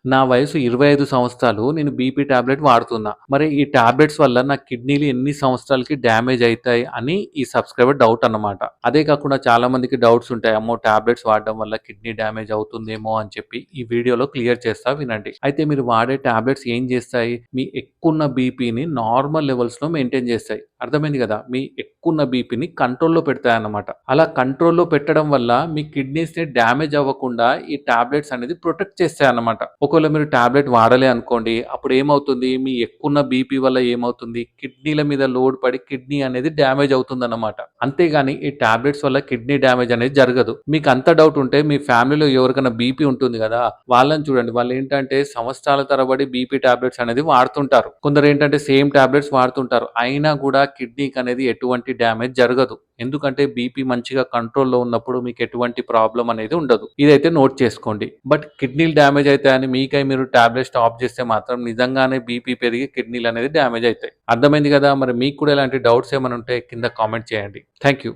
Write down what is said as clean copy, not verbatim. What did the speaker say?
నా వయసు 25 సంవత్సరాలు. నేను బీపీ టాబ్లెట్ వాడుతున్నా. మరి ఈ టాబ్లెట్స్ వల్ల నా కిడ్నీలు ఎన్ని సంవత్సరాలకి డ్యామేజ్ అయితాయి అని ఈ సబ్‌స్క్రైబర్ డౌట్ అన్నమాట. అదే కాకుండా చాలా మందికి డౌట్స్ ఉంటాయి. అమ్మో! టాబ్లెట్స్ వాడడం వల్ల కిడ్నీ డ్యామేజ్ అవుతుందేమో అని చెప్పి ఈ వీడియోలో క్లియర్ చేస్తా వినండి. అయితే మీరు వాడే టాబ్లెట్స్ ఏం చేస్తాయి? మీ ఎక్కువున్న బీపీని నార్మల్ లెవెల్స్‌లో మెయింటైన్ చేస్తాయి. అర్థమైంది గదా! మీ ఎక్కువున్న బీపీని కంట్రోల్‌లో పెడతాయన్నమాట. అలా కంట్రోల్‌లో పెట్టడం వల్ల మీ కిడ్నీస్‌ని డ్యామేజ్ అవ్వకుండా ఈ టాబ్లెట్స్ అనేది ప్రొటెక్ట్ చేస్తాయన్నమాట. ఒకవేళ మీరు టాబ్లెట్ వాడలే అనుకోండి, అప్పుడు ఏమవుతుంది? మీ ఎక్కువున్న బీపీ వల్ల ఏమవుతుంది? కిడ్నీల మీద లోడ్ పడి కిడ్నీ అనేది డ్యామేజ్ అవుతుందన్నమాట. అంతేగాని ఈ టాబ్లెట్స్ వల్ల కిడ్నీ డ్యామేజ్ అనేది జరగదు. మీకు అంత డౌట్ ఉంటే మీ ఫ్యామిలీలో ఎవరికైనా బీపీ ఉంటుంది గదా! వాళ్ళని చూడండి. వాళ్ళేంటంటే సంవత్సరాల తరబడి బీపీ టాబ్లెట్స్ అనేది వాడుతుంటారు. కొందరేంటంటే సేమ్ టాబ్లెట్స్ వాడుతుంటారు. అయినా గూడా కిడ్నీకనేది ఎటువంటి డ్యామేజ్ జరగదు. ఎందుకంటే బీపీ మంచిగా కంట్రోల్‌లో ఉన్నప్పుడు మీకెటువంటి ప్రాబ్లమ్ అనేది ఉండదు. ఇదైతే నోట్ చేసుకోండి. బట్ కిడ్నీలు డ్యామేజ్ అయితాయని మీకై మీరు టాబ్లెట్ స్టాప్ చేస్తే మాత్రం నిజంగానే బీపీ పెరిగి కిడ్నీలనేది డ్యామేజ్ అయితాయి. అర్థమైంది గదా! మరి మీకు కూడా ఇలాంటి డౌట్స్ ఏమైనా ఉంటే కింద కామెంట్ చేయండి. Thank you.